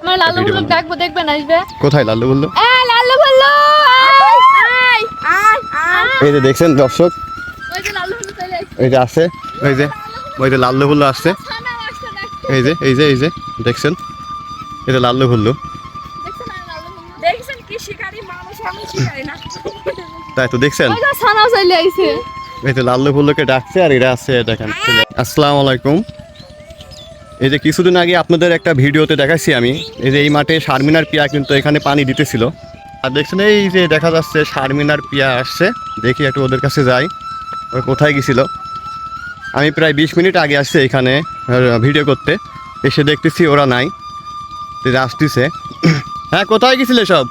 আমার লাল্লু বললো ডাকবো, দেখবেন আসবে। কোথায় লাল্লু বললো? লাল্লু বললো এই যে দেখছেন দর্শক, ওই যে লাল্লু বললো চলে আসছে। এই যে আসছে, ওই যে লাল্লু বললো আসছে, ছানা আসছে ডাকতে। এই যে দেখছেন, এটা লাল্লু বললো। দেখছেন আর লাল্লু বললো? দেখছেন কি শিকারী মানুষ, আমি শিকারী না। তাই তো দেখছেন, ওই যে ছানা চলে আইছে। এই যে লাল্লু বললোকে ডাকছে আর এরা আসছে, দেখেন। আসসালামু আলাইকুম। এই যে কিছুদিন আগে আপনাদের একটা ভিডিওতে দেখাচ্ছি আমি, এই যে এই মাঠে শারমিনার পিয়া কিন্তু এখানে পানি দিতেছিল। আর দেখছেন এই যে দেখা যাচ্ছে শারমিনার পিয়া আসছে, দেখি একটু ওদের কাছে যাই, ওরা কোথায় গেছিল। আমি প্রায় 20 মিনিট আগে আসছি এখানে ভিডিও করতে, এসে দেখতেছি ওরা নাই, এই যে আসতেছে। হ্যাঁ, কোথায় গেছিলে সব?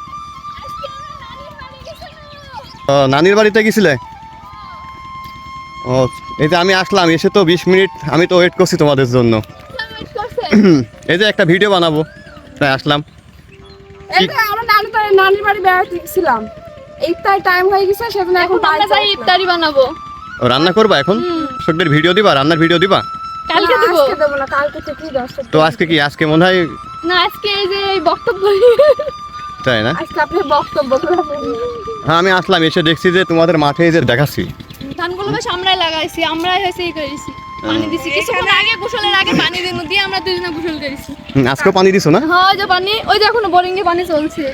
নানির বাড়িতে গেছিলে? ও, এই যে আমি আসলাম, এসে তো 20 মিনিট আমি তো ওয়েট করছি তোমাদের জন্য। এই যে একটা ভিডিও বানাবো তাই আসলাম। এটা আমরা নানির বাড়ি বেড়াতে গেছিলাম, ইফতার টাইম হয়ে গেছে, সেজন্য এখন আমরা যাই ইফতারি বানাবো। ও, রান্না করবা এখন? দর্শকদের ভিডিও দিবা, রান্নার ভিডিও দিবা? কালকে দেবো। আজকে দেবো না, কালকে থেকেই দর্শক। তো আজকে কি, আজকে মনে হয় না, আজকে এই যে এই বক্তব্য। তাই না? আজকে আপনি বক্তব্য করবেন। হ্যাঁ, আমি আসলাম, এসে দেখছি যে তোমাদের মাঠে এই যে দেখাচ্ছি। ধানগুলো বেশ আমরাই লাগাইছি, আমরাই হয়েছে এই করেছি, পানি দিছি। কিছুক্ষণ আগে গোসলের আগে পানি দিনু দিয়ে আমরা দুজনে গোসল করেছি। আজকেও পানি দিছো না? হ্যাঁ, ওই যে পানি, ওই যে এখনো বোরিং এ পানি চলছে।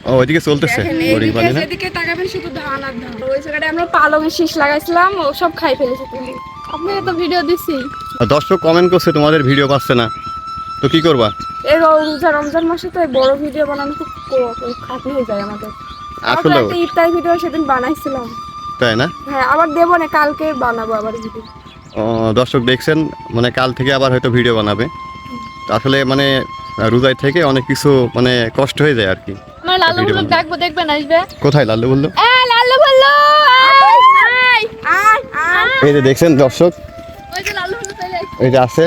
ও, ওইদিকে চলতেছে দেখেন, বোরিং পানি না? এদিকে তাকাবেন শুধু ধান আর ধান। ওই জায়গাটায় আমরা পালঙের শীষ লাগাইছিলাম, ও সব খাই ফেলেছে তুলি। আপনাকে তো ভিডিও দিছি। আর দর্শক কমেন্ট করছে তোমাদের ভিডিও পাচ্ছে না, তো কি করবা? এই রমজান মাসে তো এই বড় ভিডিও বানানো খুব খাটনি হয়ে যায় আমাদের। আসলে একটা ইফতার ভিডিও সেদিন বানাইছিলাম। তাই না? হ্যাঁ, আবার দেবো না, কালকে বানাবো আবার ভিডিও। ও, দর্শক দেখছেন, মানে কাল থেকে আবার হয়তো ভিডিও বানাবে। তো আসলে মানে রোজায় থেকে অনেক কিছু মানে কষ্ট হয়ে যায় আর কি। আমার লাল্লু বললো ডাকবো, দেখবেন আসবে। কোথায় লাল্লু বললো? লাল্লু বললো এই যে দেখছেন দর্শক, ওই যে লাল্লু বললো চলে আসছে। এই যে আসছে,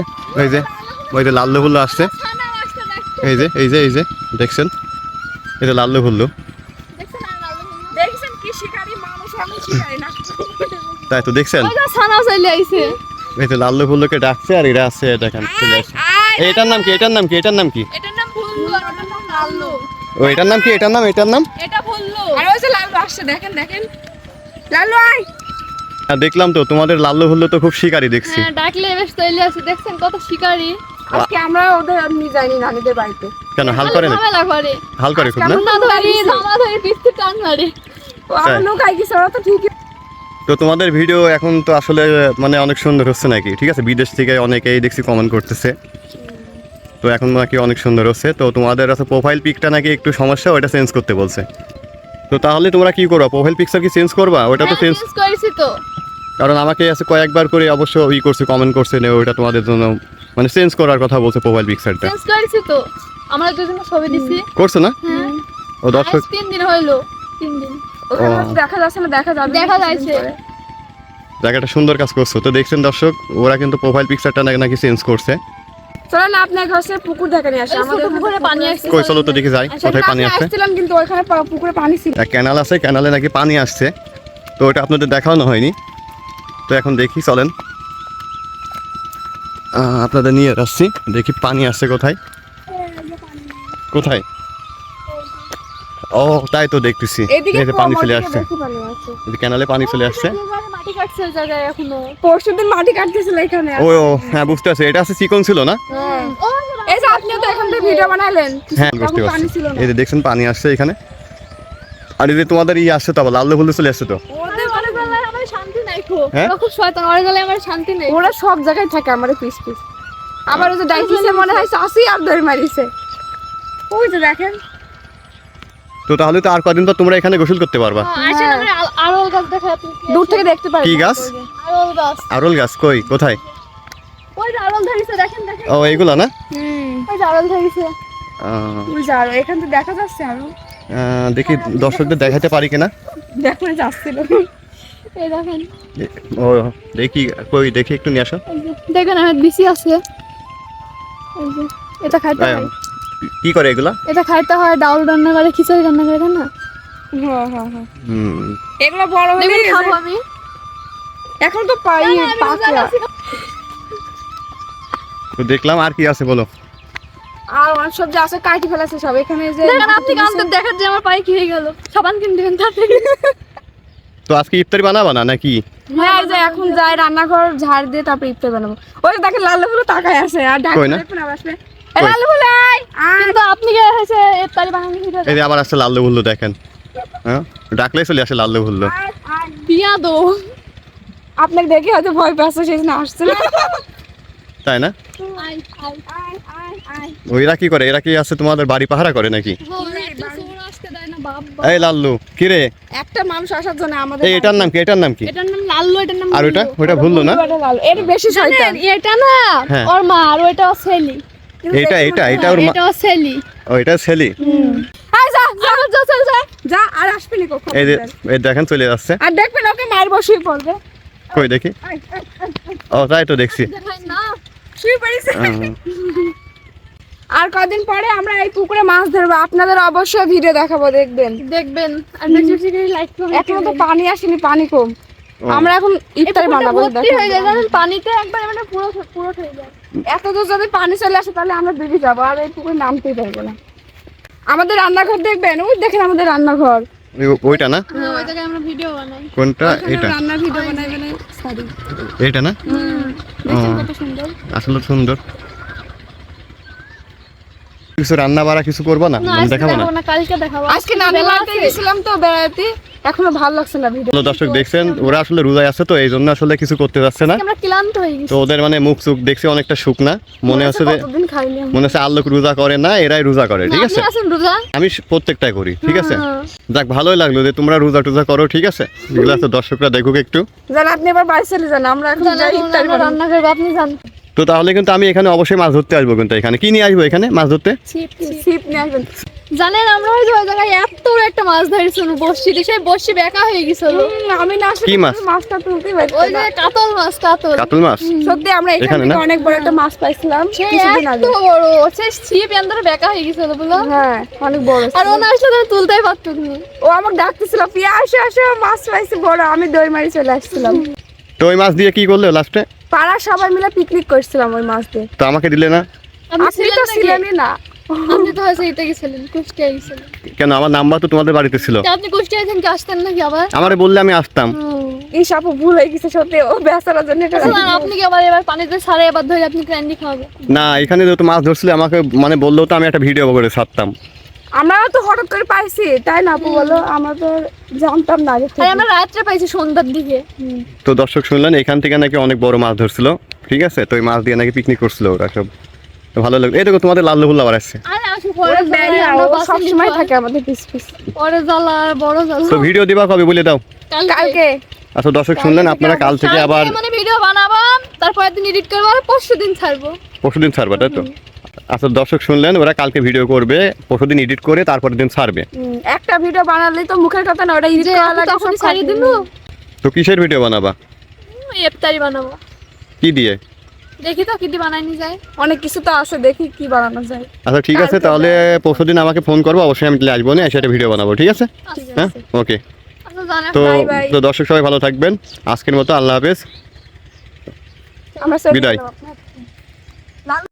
ওই যে লাল্লু বললো আসছে, ছানা আসছে ডাকতে। এই যে দেখছেন, এটা লাল্লু বললো। দেখছেন আর লাল্লু বললো? দেখছেন কি শিকারী মানুষ, আমি শিকারী না। তাই তো দেখছেন, ওই যে ছানা চলে আইছে। এই যে লাল্লু বললোকে ডাকছে আর এরা আসছে, দেখেন চলে আসছে। এটার নাম কি? এটার নাম কি? এটার নাম কি? এটার নাম ভুল্লু আর ওটার নাম লাল্লু। ও, এটার নাম কি? এটার নাম এটা ভুল্লু। আর ওই যে লালু আসছে, দেখেন লালু আয়। আর দেখলাম তো তোমাদের লাল্লু বললো তো খুব শিকারি দেখছি। হ্যাঁ, ডাকলে বেশ চলে আসে। দেখছেন কত শিকারি। আজকে আমরা ওদের নিয়ে যাইনি নানিদের বাড়িতে। কেন, হাল করে না? ঝামেলা করে। হাল করে খুব না? না ধরি, ধামা ধরি, পিস্তি টান মারে। ও আমার লুকাই গেছে, ওরা তো ঠিকই। তো তোমাদের ভিডিও এখন তো আসলে মানে অনেক সুন্দর হচ্ছে নাকি? ঠিক আছে, বিদেশ থেকে অনেকেই দেখছি কমেন্ট করতেছে, তো এখন নাকি অনেক সুন্দর হচ্ছে। তো তোমাদের আছে প্রোফাইল পিকটা নাকি একটু সমস্যা, ওটা চেঞ্জ করতে বলছে। তো তাহলে তোমরা কি করবা? প্রোফাইল পিকচার কি চেঞ্জ করবা? ওটা তো চেঞ্জ, চেঞ্জ করেছি তো। কারণ আমাকে আছে কয়েকবার করে অবশ্য করছে, কমেন্ট করছে, ওটা তোমাদের জন্য মানে চেঞ্জ করার কথা বলছে প্রোফাইল পিকচারটা। চেঞ্জ করেছি তো। আমরা দুজনে ছবি দিছি। করছে না? হ্যাঁ। ও দর্শক, 3 দিন হইলো। 3 দিন। ওখানে দেখা যাচ্ছে না, দেখা যাবে। দেখা যাচ্ছে। জায়গাটা সুন্দর কাজ করছো। তো দেখছেন দর্শক, ওরা কিন্তু প্রোফাইল পিকচারটা নাকি চেঞ্জ করছে। চলেন আপনার কাছে পুকুর দেখে নিয়ে আসি। আমাদের পুকুরে পানি আসছে। কই চলো তো দেখে যাই কোথায় পানি আসছে। আসছিলাম কিন্তু ওইখানে পুকুরে পানি ছিল। ক্যানাল আছে, ক্যানালে নাকি পানি আসছে, তো ওটা আপনাদের দেখানো হয়নি। তো এখন দেখি, চলেন আপনাদের নিয়ে আসছি, দেখি পানি আসছে কোথায় কোথায়। ও, তাই তো দেখতেছি, এদিকে এই যে পানি চলে আসছে, বেশি পানি আছে। এই যে ক্যানালে পানি চলে আসছে। মাটি কাটছে ওই জায়গায় এখনো। পরশুদিন মাটি কাটতেছিল এখানে। ও হ্যাঁ, বুঝতে পারছি, এটা আছে চিকন ছিল না? হ্যাঁ। এই যে আপনিও তো এখান থেকে ভিডিও বানাইলেন। হ্যাঁ, তখন বুঝতে পানি পারছি, ছিল না। এই যে দেখছেন পানি আসছে এখানে। আর এই যে তোমাদের আসছে তো আবার লাল্লু বলতে চলে আসছে তো। ওদের গলায় আমার শান্তি নাই খুব। হ্যাঁ? ওরা খুব শয়তান, ওর গলায় আমার শান্তি নেই। ওরা সব জায়গায় থাকে আমাদের পিস পিস। আবার ওই যে ডাইটিসে মনে হয় চাষি আর ধরে মারিছে। ওই যে দেখেন। তো তাহলে তো আর কদিন পর তোমরা এখানে গোসল করতে পারবা। আসেন আমরা আরল গাছ দেখা আপনি। দূর থেকে দেখতে পারেন। কি গাছ? আরল গাছ। আরল গাছ কই, কোথায়? ওই যে আরল ধরেছে, দেখেন দেখেন। ও, এইগুলা না? ওই যে আরল ধরেছে। ওই যে আরো এখান থেকে দেখা যাচ্ছে আরো। দেখি দর্শকদের দেখাতে পারি কিনা। দেখুন যাচ্ছিল। এই দেখেন। ও, দেখি কই, দেখি একটু নিয়ে আসো। এই যে দেখেন আমার বিসি আছে। এই যে এটা খাইতে হয়। কি করে এগুলা? এটা খাইতে হয়, ডাউল রান্না করে, খিচুড়ি রান্না করে, তাই না? হ্যাঁ হ্যাঁ হ্যাঁ। হুম, এগুলো বড় হলে দেখুন খাবো আমি। এখন তো পাই পাকলা। তো দেখলাম, আর কি আছে বলো। আর অনেক সবজি আছে কাটি ফেলেছে সব এখানে যে দেখেন আপনি কানতে দেখার যে আমার পায়ে কি হয়ে গেল সাবান কিনতে তাড়াতাড়ি তো আজকে ইফতারি বানাবা না নাকি? হ্যাঁ এই যে এখন যাই রান্নাঘর ঝাড় দিয়ে তারপর ইফতার বানাবো। ওই যে দেখেন লাল ফুল তাকায় আছে আর ডাক কই না? দেখুন আবার আসলে এই লাল ফুল আয় কিন্তু আপনি কে হয়েছে ইফতারি বানানো ভিডিও এই যে আবার আসছে লাল্লু ভুল্লু দেখেন, হ্যাঁ ডাকলেই চলে আসে লাল্লু ভুল্লু। বিয়া দো আপনাকে দেখে হয়তো ভয় পাচ্ছে সেই জন্য আসছে না। তাই না? আই আই আয় আয় আয় ওইরা কি করে? এরা কি আছে তোমাদের বাড়ি পাহারা করে নাকি? ওরে একটা চোর আসতে দেয় না বাপ এই লাল্লু কি রে? একটা মানুষ আসার জন্য আমাদের এই এটার নাম কি? এটার নাম কি? এটার নাম লাল্লু এটার নাম আর ওইটা ওইটা ভুললো না? লাল এটা বেশি শয়তান এটা না হ্যাঁ। ওর মা আর ওইটা ছেলি এইটা এটা ওর মা, এটা ছেলি ও এটা ছেলি। আয় যা যা যা চল যা যা আর আসবি না কখনো এই যে এই দেখেন চলে যাচ্ছে। আর দেখবেন ওকে মায়ের বসেই পড়বে কই দেখি। ও তাই তো দেখছি। দেখাই না শুয়ে পড়েছে হুম। আর কদিন পরে আমরা এই পুকুরে মাছ ধরবো আপনাদের অবশ্যই ভিডিও দেখাবো দেখবেন দেখবেন আর বেশি বেশি করে লাইক করবেন এখনো তো পানি আসেনি পানি কম ও। আমরা এখন ইফতারি বানাবো ভর্তি হয়ে যায় জানেন পানিতে একবার মানে পুরো পুরো হয়ে যায় এত দূর যদি পানি চলে আসে তাহলে আমরা ডুবে যাবো আর এই পুকুরে নামতেই পারবো না আমাদের রান্নাঘর দেখবেন ওই দেখেন আমাদের রান্নাঘর ওইটা না? ওই জায়গায় আমরা ভিডিও বানাই কোনটা? ওখানে এটা রান্নার ভিডিও বানাইবেন সরি এইটা না? দেখেন ও। কত সুন্দর আসলে সুন্দর। কিছু রান্না বাড়া কিছু করবো না? না আমি আজকে দেখাবো না? দেখাবো না কালকে দেখাবো আজকে নানি বাড়িতে গেছিলাম তো বেড়াতে এখনো ভালো লাগছে না ভিডিও হ্যালো দর্শক দেখছেন ওরা আসলে রোজায় আছে তো এই জন্য আসলে কিছু করতে যাচ্ছে না। আমরা ক্লান্ত হয়ে গেছি তো ওদের মানে মুখ চুখ দেখছি অনেকটা শুকনা, মনে হচ্ছে যে কতদিন খাইনি আমি। মনে হচ্ছে আল্লোক রোজা করে না, এরাই রোজা করে। ঠিক আছে, আপনি আছেন রোজা আমি প্রত্যেকটাই করি। ঠিক আছে, হুম। যাক ভালোই লাগলো যে তোমরা রোজা টোজা করো। ঠিক আছে, এগুলো তো দর্শকরা দেখুক একটু। জান আপনি এবার বাড়ি চলে যান আমরা এখন যাই ইফতারি আমরা বানাবো। রান্না করবো আপনি জান তো তাহলে কিন্তু আমি এখানে অবশ্যই মাছ ধরতে আসবো। কিন্তু এখানে কি নিয়ে আসবো? এখানে মাছ ধরতে ছিপ নিয়ে আসবেন জানেন আমরা ওই যে ওই জায়গায় এত বড় একটা মাছ ধরেছিল বর্ষি দিয়ে সেই বর্ষি বেঁকা হয়ে গেছিল আমি না আসলে কি মাছ? মাছটা তুলতেই পারছি ওই যে না। কাতল মাছ কাতল কাতল মাছ? সত্যি আমরা এখান এখানে থেকে না? অনেক বড় একটা মাছ পাইছিলাম সেই কিছুদিন এত আগে বড় সেই ছিপ এন্দারে বেঁকা হয়ে গেছিল বুঝলো হ্যাঁ অনেক বড় আর ছিল। ও না আসলে তুমি তুলতেই পারতো না ও আমাকে ডাকতেছিল পিয়া আসো আসো মাছ পাইছি বড় আমি দই মারি চলে আসছিলাম তো ওই মাছ দিয়ে কি করলে লাস্টে? পাড়ার সবাই মিলে পিকনিক করছিলাম ওই মাছ দিয়ে তো আমাকে দিলে না আপনি তো ছিলেনই না আপনি তো হয়তো ইতে গেছিলেন কুষ্টিয়া গেছিলেন কেন? আমার নাম্বার তো তোমাদের বাড়িতে ছিল। তা আপনি কুষ্টিয়া এখানে কি আসতেন নাকি আবার আমারে বললে আমি আসতাম। ইস আপু ভুল হয়ে গেছে সত্যি ও বেচারার জন্য এটা আচ্ছা, না, আপনি কি আবার এবার পানিতে সারে এবার ধরে আপনি ক্যান্ডি খাওয়াবে না, এখানে যেহেতু মাছ ধরছিলে আমাকে মানে বললেও তো আমি একটা ভিডিও করে ছাড়তাম। আমরাও তো হঠাৎ করে পাইছি তাই না আপু বলো আমরা তো জানতাম না আগে আর থেকে আমরা রাত্রে পাইছি সন্ধ্যার দিকে তো দর্শক শুনলেন এখান থেকে নাকি অনেক বড় মাছ ধরছিল। ঠিক আছে, তো ওই মাছ দিয়ে নাকি পিকনিক করছিল ওরা সব। তো ভালো লাগলো। এই দেখো তোমাদের লাল্লু ভুল্লা আবার আসছে। আরে আসো ওরা পরে দেয় না, ও সবসময় থাকে আমাদের পিছ পিছ পরে জ্বালা আর বড় জ্বালা তো ভিডিও দিবা কবে বলে দাও। কালকে আচ্ছা দর্শক শুনলেন আপনারা কাল থেকে আবার মানে ভিডিও বানাবো তারপর দিন এডিট করবো আর পরশুদিন ছাড়বো পরশুদিন ছাড়বে, তাই তো? আচ্ছা দর্শক শুনলেন ওরা কালকে ভিডিও করবে, পরশুদিন এডিট করে তারপরের দিন ছাড়বে। একটা ভিডিও বানালেই তো মুখের কথা না ওটা যে ইডিট করা লাগে তখন সব ছাড়িয়ে কাটিয়ে দিল তো কিসের ভিডিও বানাবা? ইফতারি বানাবো কি দিয়ে? দেখি তো কি দিয়ে বানাইনি যায় অনেক কিছু তো আছে দেখি কি বানানো যায় আচ্ছা ঠিক আছে, তাহলে পরশুদিন আমাকে ফোন করবো, অবশ্যই আমি তাহলে আসবো না, এসে একটা ভিডিও বানাবো। ঠিক আছে, হ্যাঁ ওকে। আচ্ছা জানা তো Bye bye. তো দর্শক সবাই ভালো থাকবেন। আজকের মতো আল্লাহ হাফেজ, আমরা চলে বিদায়। গেলাম।